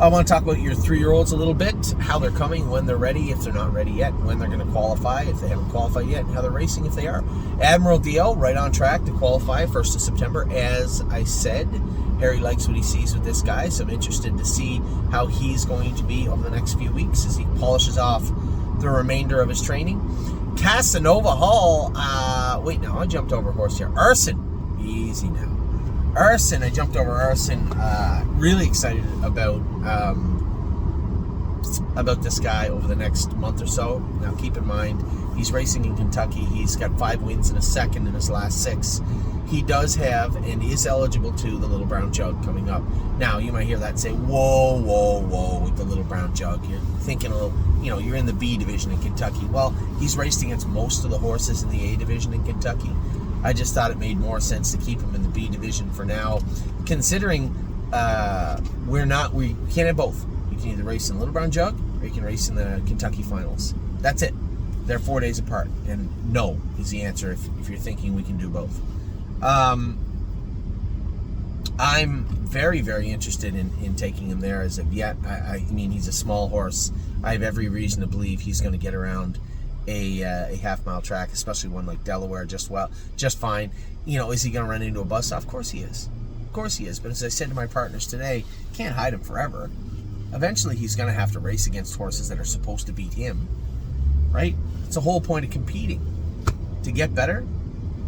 I want to talk about your 3-year-olds a little bit, how they're coming, when they're ready, if they're not ready yet, when they're going to qualify, if they haven't qualified yet, and how they're racing if they are. Admiral DL, right on track to qualify 1st of September. As I said, Harry likes what he sees with this guy, so I'm interested to see how he's going to be over the next few weeks as he polishes off the remainder of his training. Casanova Hall, wait, now I jumped over a horse here. Arison, easy now. Arison, I jumped over Arison. Really excited about this guy over the next month or so. Now, keep in mind, he's racing in Kentucky. He's got 5 wins and a second in his last 6. He does have and is eligible to the Little Brown Jug coming up. Now, you might hear that and say, whoa, whoa, whoa, with the Little Brown Jug. You're thinking, you're in the B division in Kentucky. Well, he's raced against most of the horses in the A division in Kentucky. I just thought it made more sense to keep him in the B division for now, considering we can't have both. You can either race in the Little Brown Jug or you can race in the Kentucky Finals. That's it. They're 4 days apart, and no is the answer if you're thinking we can do both. I'm very, very interested in taking him there as of yet. I mean, he's a small horse. I have every reason to believe he's going to get around a half-mile track, especially one like Delaware, just fine. Is he going to run into a buzzsaw? Of course he is. Of course he is. But as I said to my partners today, can't hide him forever. Eventually he's going to have to race against horses that are supposed to beat him, right? It's the whole point of competing. To get better,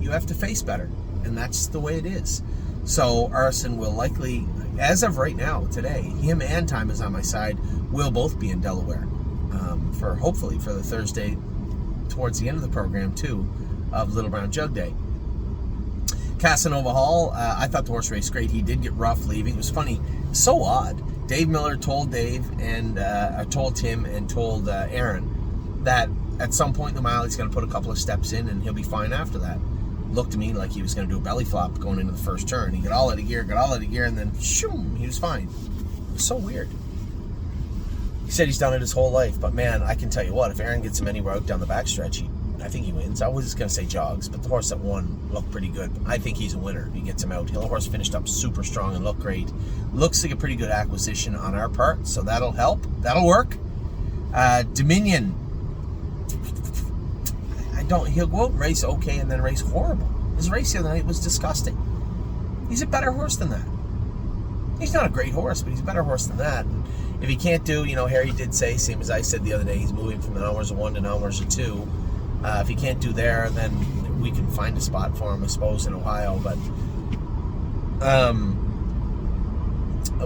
you have to face better, and that's the way it is. So Arison will likely, as of right now, today, him and Time Is On My Side will both be in Delaware hopefully for the Thursday towards the end of the program too of Little Brown Jug Day. Casanova Hall, I thought the horse raced great. He did get rough leaving. It was funny, so odd. Dave Miller told Dave and told Tim and told Aaron that at some point in the mile he's going to put a couple of steps in and he'll be fine after that. Looked to me like he was going to do a belly flop going into the first turn. He got all out of gear, and then shoom, he was fine. It was so weird. He said he's done it his whole life, but man, I can tell you what, if Aaron gets him anywhere out down the backstretch, I think he wins. I was just going to say jogs, but the horse that won looked pretty good. I think he's a winner if he gets him out. The horse finished up super strong and looked great. Looks like a pretty good acquisition on our part, so that'll help. That'll work. Dominion. He'll go out and race okay and then race horrible. His race the other night was disgusting. He's a better horse than that. He's not a great horse, but he's a better horse than that. And if he can't do, Harry did say, same as I said the other day, he's moving from the numbers of 1 to numbers of 2. If he can't do there, then we can find a spot for him, I suppose, in Ohio. But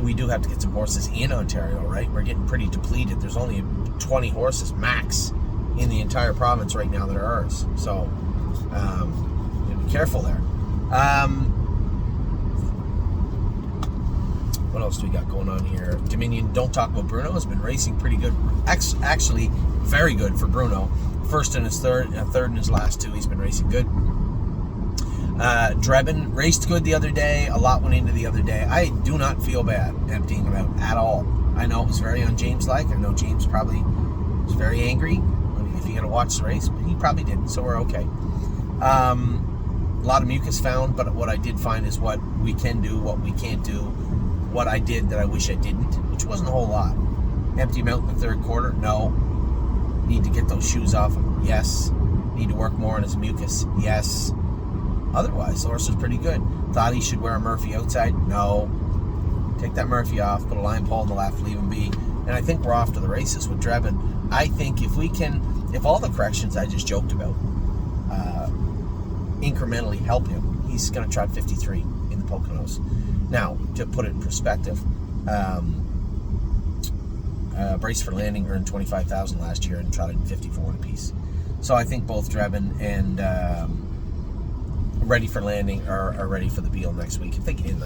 we do have to get some horses in Ontario, right? We're getting pretty depleted. There's only 20 horses max in the entire province right now that are ours. So be careful there. What else do we got going on here? Dominion, don't talk about Bruno, has been racing pretty good. Actually, very good for Bruno. First in his third in his last 2. He's been racing good. Drebin raced good the other day. A lot went into the other day. I do not feel bad emptying him out at all. I know it was very un-James-like. I know James probably was very angry if he had to watch the race, but he probably didn't, so we're okay. A lot of mucus found, but what I did find is what we can do, what we can't do, what I did that I wish I didn't, which wasn't a whole lot. Empty him out in the third quarter? No. Need to get those shoes off him? Yes. Need to work more on his mucus? Yes. Otherwise, the horse was pretty good. Thought he should wear a Murphy outside? No. Take that Murphy off, put a line pole on the left, leave him be. And I think we're off to the races with Drebin. I think if all the corrections I just joked about incrementally help him, he's going to trot 53 in the Poconos. Now, to put it in perspective, Brace for Landing earned $25,000 last year and trotted 54 apiece. So I think both Drebin and Ready for Landing are ready for the Beal next week. If they get in,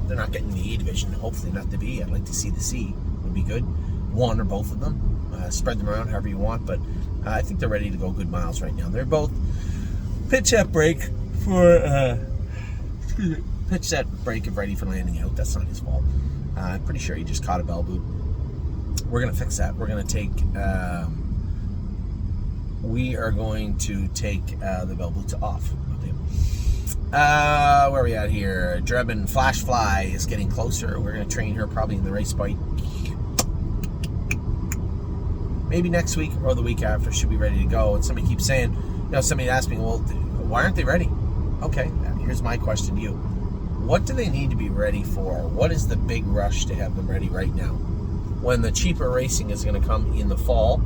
they're not getting the A division, hopefully not the B. I'd like to see the C. Would be good. One or both of them. Spread them around however you want, but I think they're ready to go good miles right now. They're both pitch that break for pitch that break of Ready for Landing out. That's not his fault. I'm pretty sure he just caught a bell boot. We're gonna fix that. We're gonna take the bell boots off. Where are we at here? Drebin Flash Fly is getting closer. We're gonna train her probably in the race bike maybe next week or the week after should be ready to go. And somebody keeps saying, somebody asked me, well, why aren't they ready? Okay, here's my question to you. What do they need to be ready for? What is the big rush to have them ready right now? When the cheaper racing is going to come in the fall,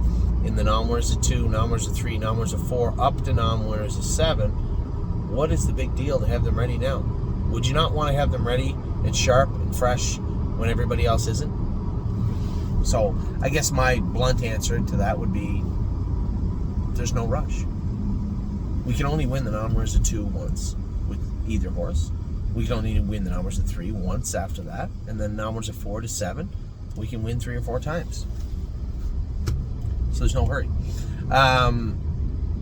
in the non-winners of 2, non-winners of 3, non-winners of 4, up to non-winners of 7, what is the big deal to have them ready now? Would you not want to have them ready and sharp and fresh when everybody else isn't? So I guess my blunt answer to that would be there's no rush. We can only win the non-winners of 2 once with either horse. We can only win the non-winners of 3 once after that. And then non-winners of 4 to 7, we can win 3 or 4 times. So there's no hurry.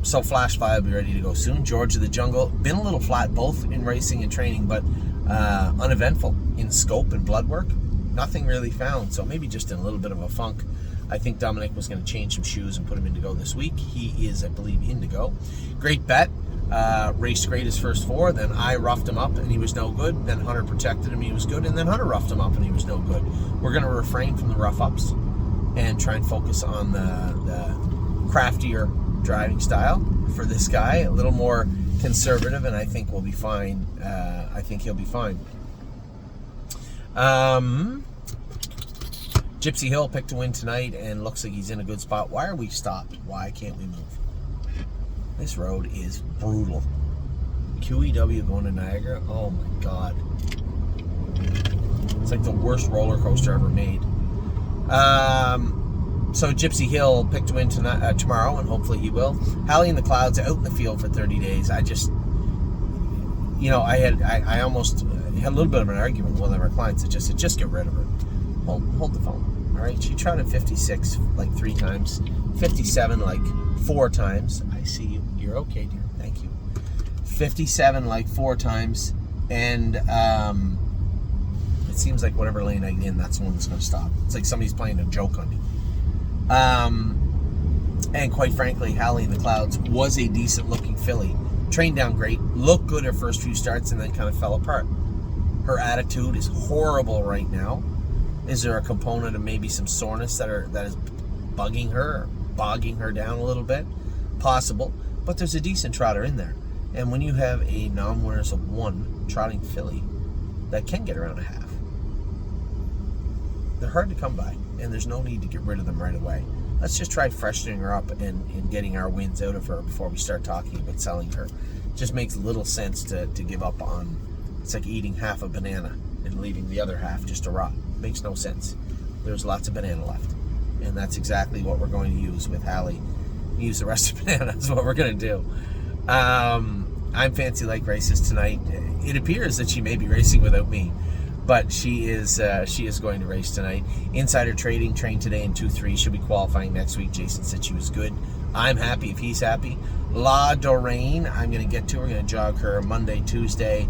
So Flash 5 will be ready to go soon. George of the Jungle, been a little flat both in racing and training, but uneventful in scope and blood work. Nothing really found, so maybe just in a little bit of a funk. I think Dominic was going to change some shoes and put him in to go this week. He is, I believe, in to go. Great Bet. Raced great his first 4, then I roughed him up and he was no good. Then Hunter protected him, he was good, and then Hunter roughed him up and he was no good. We're going to refrain from the rough ups and try and focus on the craftier driving style for this guy, a little more conservative, and I think we'll be fine. I think he'll be fine. Gypsy Hill picked to win tonight and looks like he's in a good spot. Why are we stopped? Why can't we move? This road is brutal. QEW going to Niagara. Oh my God. It's like the worst roller coaster ever made. So Gypsy Hill picked to win tonight, tomorrow, and hopefully he will. Hallie in the Clouds out in the field for 30 days. I just, I almost had a little bit of an argument with one of our clients that just said, just get rid of her. Hold the phone. All right. She tried at 56 like 3 times, 57 like 4 times. I see you. You're okay, dear. Thank you. 57 like 4 times, and it seems like whatever lane I get in, that's the one that's going to stop. It's like somebody's playing a joke on me. And quite frankly, Hallie in the Clouds was a decent looking filly. Trained down great, looked good her first few starts, and then kind of fell apart. Her attitude is horrible right now. Is there a component of maybe some soreness that is bugging her, or bogging her down a little bit? Possible, but there's a decent trotter in there. And when you have a non-winners of 1 trotting filly that can get around a half, they're hard to come by, and there's no need to get rid of them right away. Let's just try freshening her up and getting our wins out of her before we start talking about selling her. It just makes little sense to give up on. It's like eating half a banana and leaving the other half just to rot. Makes no sense. There's lots of banana left, and that's exactly what we're going to use with Hallie. Use the rest of the banana. That's what we're going to do. I'm Fancy Lake races tonight. It appears that she may be racing without me, but she is going to race tonight. Insider Trading trained today in 2-3. She'll be qualifying next week. Jason said she was good. I'm happy if he's happy. La Dorraine, I'm going to get to. We're going to jog her Monday, Tuesday.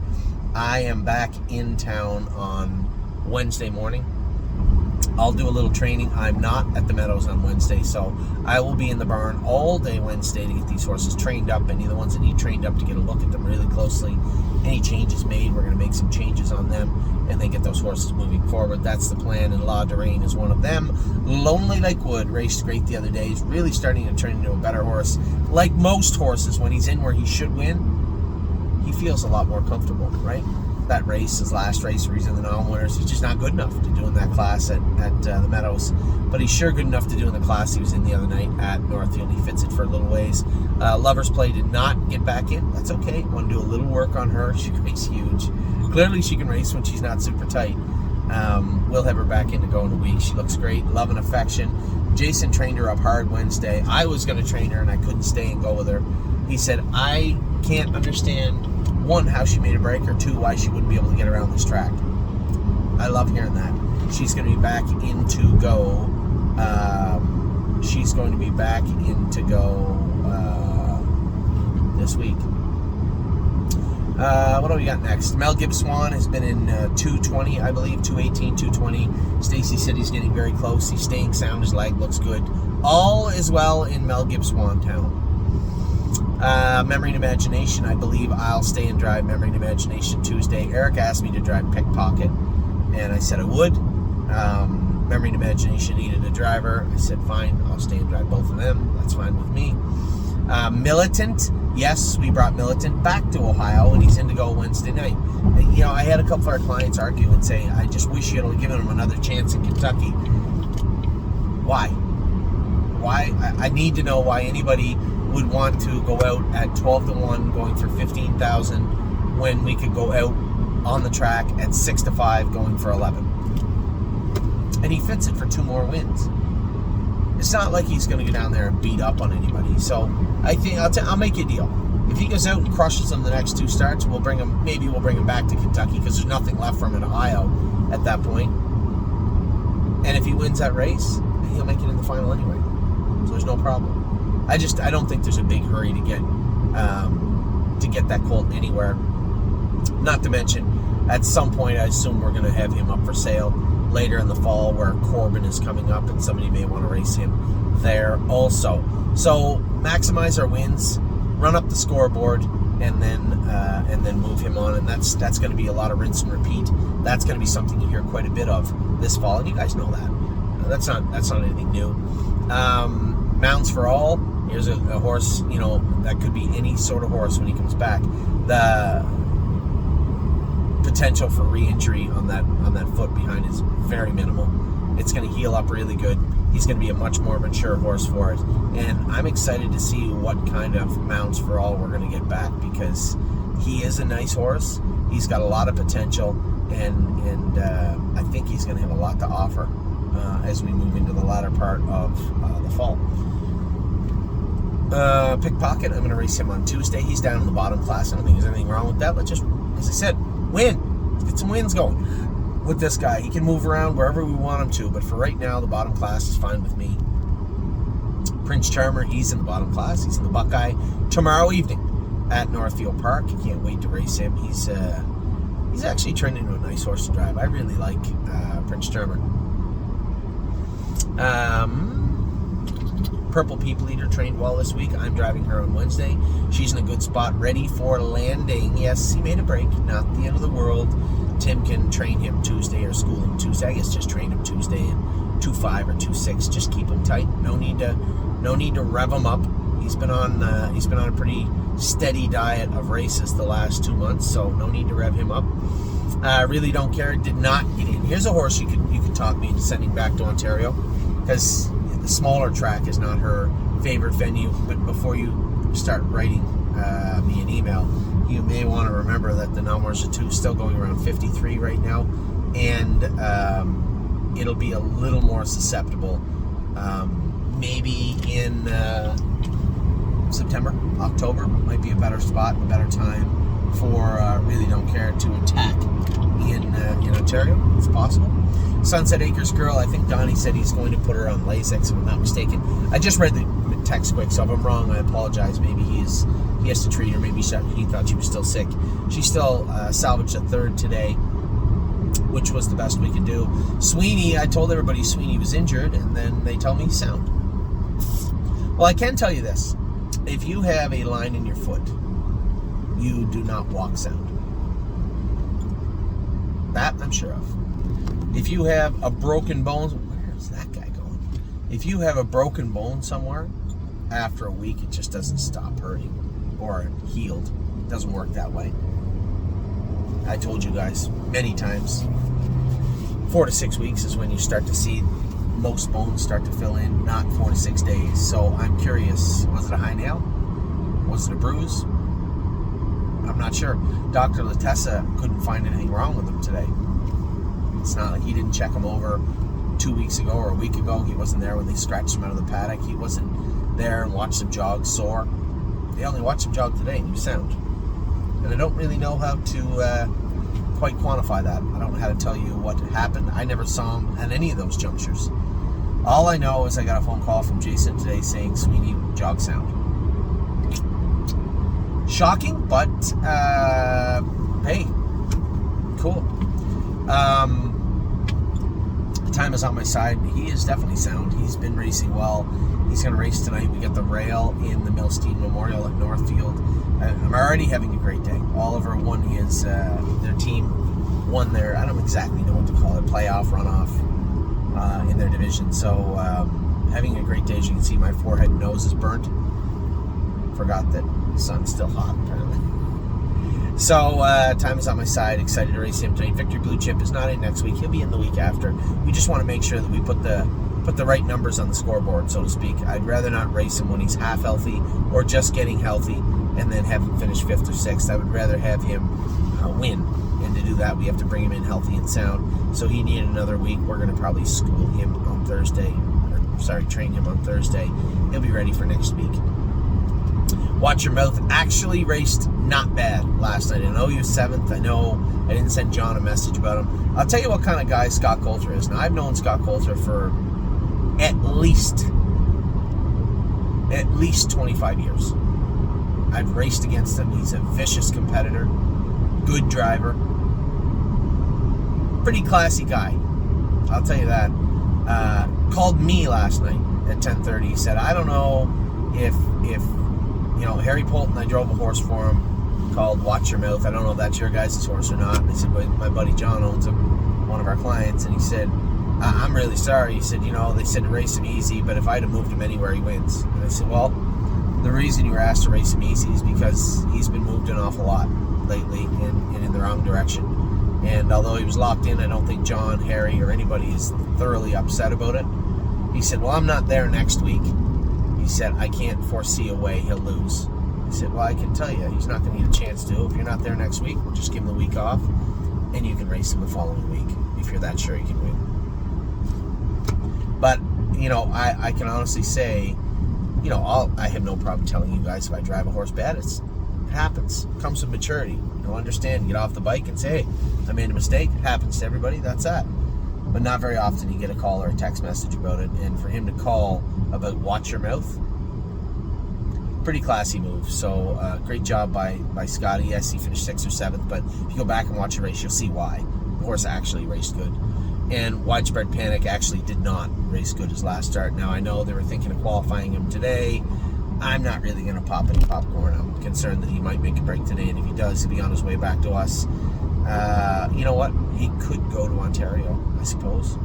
I am back in town on Wednesday morning. I'll do a little training. I'm not at the Meadows on Wednesday, so I will be in the barn all day Wednesday to get these horses trained up. Any of the ones that need trained up, to get a look at them really closely. Any changes made, we're going to make some changes on them and then get those horses moving forward. That's the plan, and La Dorraine is one of them. Lonely Lakewood raced great the other day. He's really starting to turn into a better horse. Like most horses, when he's in where he should win, he feels a lot more comfortable, right? That race, his last race where he's in the non-winners, he's just not good enough to do in that class at the Meadows, but he's sure good enough to do in the class he was in the other night at Northfield. He fits it for a little ways. Lover's Play did not get back in. That's okay. Want to do a little work on her. She raced huge. Clearly she can race when she's not super tight. We'll have her back in to go in a week. She looks great. Love and Affection. Jason trained her up hard Wednesday. I was going to train her and I couldn't stay and go with her. He said, I can't understand, 1, how she made a break, or 2, why she wouldn't be able to get around this track. I love hearing that. She's going to be back in to go. She's going to be back in to go this week. What do we got next? Mel Gibbs Swan has been in 220, I believe, 218, 220. Stacy said he's getting very close. He's staying sound. His leg looks good. All is well in Mel Gibbs Swan Town. Memory and Imagination, I believe I'll stay and drive Memory and Imagination Tuesday. Eric asked me to drive Pickpocket, and I said I would. Memory and Imagination needed a driver. I said, fine, I'll stay and drive both of them. That's fine with me. Militant, yes, we brought Militant back to Ohio, and he's in to go Wednesday night. You know, I had a couple of our clients argue and say, I just wish you'd have given him another chance in Kentucky. Why? Why? I need to know why anybody would want to go out at 12-1 going for 15,000 when we could go out on the track at 6-5 going for 11. And he fits it for 2 more wins. It's not like he's going to go down there and beat up on anybody. So I think I'll make you a deal. If he goes out and crushes them the next 2 starts, maybe we'll bring him back to Kentucky because there's nothing left for him in Ohio at that point. And if he wins that race, he'll make it in the final anyway. So there's no problem. I don't think there's a big hurry to get that colt anywhere. Not to mention, at some point, I assume we're going to have him up for sale later in the fall, where Corbin is coming up, and somebody may want to race him there also. So maximize our wins, run up the scoreboard, and then move him on. And that's going to be a lot of rinse and repeat. That's going to be something you hear quite a bit of this fall, and you guys know that. That's not anything new. Mounds for All. Here's a horse, you know, that could be any sort of horse when he comes back. The potential for re-injury on that foot behind is very minimal. It's going to heal up really good. He's going to be a much more mature horse for it. And I'm excited to see what kind of Mounds for All we're going to get back, because he is a nice horse. He's got a lot of potential, and I think he's going to have a lot to offer as we move into the latter part of the fall. Pickpocket, I'm going to race him on Tuesday. He's down in the bottom class. I don't think there's anything wrong with that. Let's just, as I said, win. Let's get some wins going with this guy. He can move around wherever we want him to, but for right now, the bottom class is fine with me. Prince Charmer, he's in the bottom class. He's in the Buckeye tomorrow evening at Northfield Park. I can't wait to race him. He's actually turned into a nice horse to drive. I really like Prince Charmer. Purple People Eater trained well this week. I'm driving her on Wednesday. She's in a good spot, ready for landing. Yes, he made a break. Not the end of the world. Tim can train him Tuesday or school him Tuesday. I guess just train him Tuesday and 2.5 or 2.6. Just keep him tight. No need to rev him up. He's been on a pretty steady diet of races the last 2 months, so no need to rev him up. Really Don't Care did not get in. Here's a horse you could talk me into sending back to Ontario, because the smaller track is not her favorite venue. But before you start writing me an email, you may want to remember that the Namorza 2 is still going around 53 right now, and it'll be a little more susceptible maybe in September, October might be a better spot, a better time for Really Don't Care to attack in Ontario. It's possible. Sunset Acres Girl, I think Donnie said he's going to put her on Lasix, if I'm not mistaken. I just read the text quick, so if I'm wrong, I apologize. Maybe he has to treat her. Maybe he thought she was still sick. She still salvaged a third today, which was the best we could do. Sweeney, I told everybody Sweeney was injured, and then they tell me he's sound. Well, I can tell you this. If you have a line in your foot, you do not walk sound. That I'm sure of. If you have a broken bone, where is that guy going? If you have a broken bone somewhere, after a week, it just doesn't stop hurting or healed. It doesn't work that way. I told you guys many times, 4 to 6 weeks is when you start to see most bones start to fill in, not 4 to 6 days. So I'm curious, was it a high nail? Was it a bruise? I'm not sure. Dr. Latessa couldn't find anything wrong with him today. It's not like he didn't check him over 2 weeks ago or a week ago. He wasn't there when they scratched him out of the paddock. He wasn't there and watched him jog sore. They only watched him jog today and he was sound. And I don't really know how to quite quantify that. I don't know how to tell you what happened. I never saw him at any of those junctures. All I know is I got a phone call from Jason today saying Sweeney jog sound. Shocking, but hey, cool. Time is on my side. He is definitely sound. He's been racing well. He's going to race tonight. We got the rail in the Milstein Memorial at Northfield. I'm already having a great day. Oliver won his, their team won their, I don't exactly know what to call it, playoff, runoff vision. So having a great day. As you can see, my forehead and nose is burnt. Forgot that the sun's still hot, apparently. So time is on my side. Excited to race him tonight. Victory Blue Chip is not in next week. He'll be in the week after. We just want to make sure that we put the right numbers on the scoreboard, so to speak. I'd rather not race him when he's half healthy or just getting healthy and then have him finish 5th or 6th. I would rather have him win. And to do that, we have to bring him in healthy and sound. So he needed another week. We're going to probably school him on Thursday. Train him on Thursday. He'll be ready for next week. Watch Your Mouth actually raced not bad last night. I know he was 7th. I know I didn't send John a message about him. I'll tell you what kind of guy Scott Coulter is. Now, I've known Scott Coulter for at least 25 years. I've raced against him. He's a vicious competitor, good driver, pretty classy guy. I'll tell you that. Called me last night at 10:30. He said, I don't know if Harry Polton, I drove a horse for him called Watch Your Mouth. I don't know if that's your guys' horse or not. And I said, well, my buddy John owns him, one of our clients. And he said, I'm really sorry. He said, they said to race him easy, but if I'd have moved him anywhere, he wins. And I said, well, the reason you were asked to race him easy is because he's been moved an awful lot lately and in the wrong direction. And although he was locked in, I don't think John, Harry, or anybody is thoroughly upset about it. He said, well, I'm not there next week. He said, I can't foresee a way he'll lose. He said, well, I can tell you, he's not going to get a chance to. If you're not there next week, we'll just give him the week off, and you can race him the following week if you're that sure he can win. But, I can honestly say, I have no problem telling you guys if I drive a horse bad. It happens. It comes with maturity. Understand, get off the bike and say, hey, I made a mistake. It happens to everybody. That's that. But not very often you get a call or a text message about it. And for him to call about Watch Your Mouth, pretty classy move. So great job by Scotty. Yes, he finished 6th or 7th, but if you go back and watch the race, you'll see why. The horse actually raced good. And Widespread Panic actually did not race good his last start. Now, I know they were thinking of qualifying him today. I'm not really going to pop any popcorn. I'm concerned that he might make a break today, and if he does, he'll be on his way back to us. You know what? He could go to Ontario, I suppose.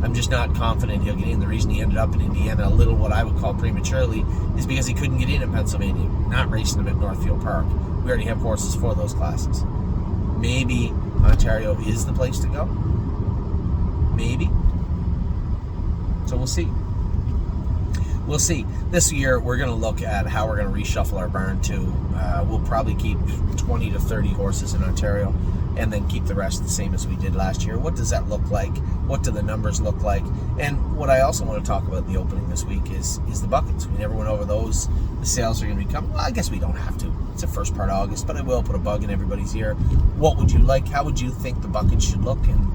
I'm just not confident he'll get in. The reason he ended up in Indiana a little what I would call prematurely is because he couldn't get in Pennsylvania. Not racing him at Northfield Park. We already have horses for those classes. Maybe Ontario is the place to go. Maybe. So we'll see. We'll see. This year, we're going to look at how we're going to reshuffle our barn too. We'll probably keep 20 to 30 horses in Ontario and then keep the rest the same as we did last year. What does that look like? What do the numbers look like? And what I also want to talk about in the opening this week is the buckets. We never went over those. The sales are going to be coming. Well, I guess we don't have to. It's the first part of August, but I will put a bug in everybody's ear. What would you like? How would you think the buckets should look? And,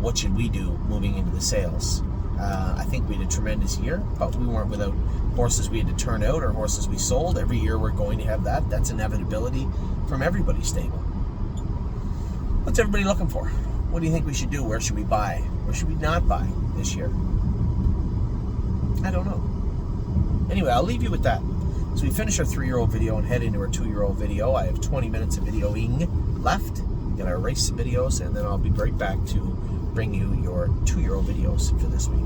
what should we do moving into the sales? I think we had a tremendous year, but we weren't without horses we had to turn out or horses we sold. Every year we're going to have that. That's inevitability from everybody's stable. What's everybody looking for? What do you think we should do? Where should we buy? Where should we not buy this year? I don't know. Anyway, I'll leave you with that. So we finish our 3-year-old video and head into our 2-year-old video. I have 20 minutes of videoing left. Get our race videos, and then I'll be right back to bring you your 2-year-old videos for this week.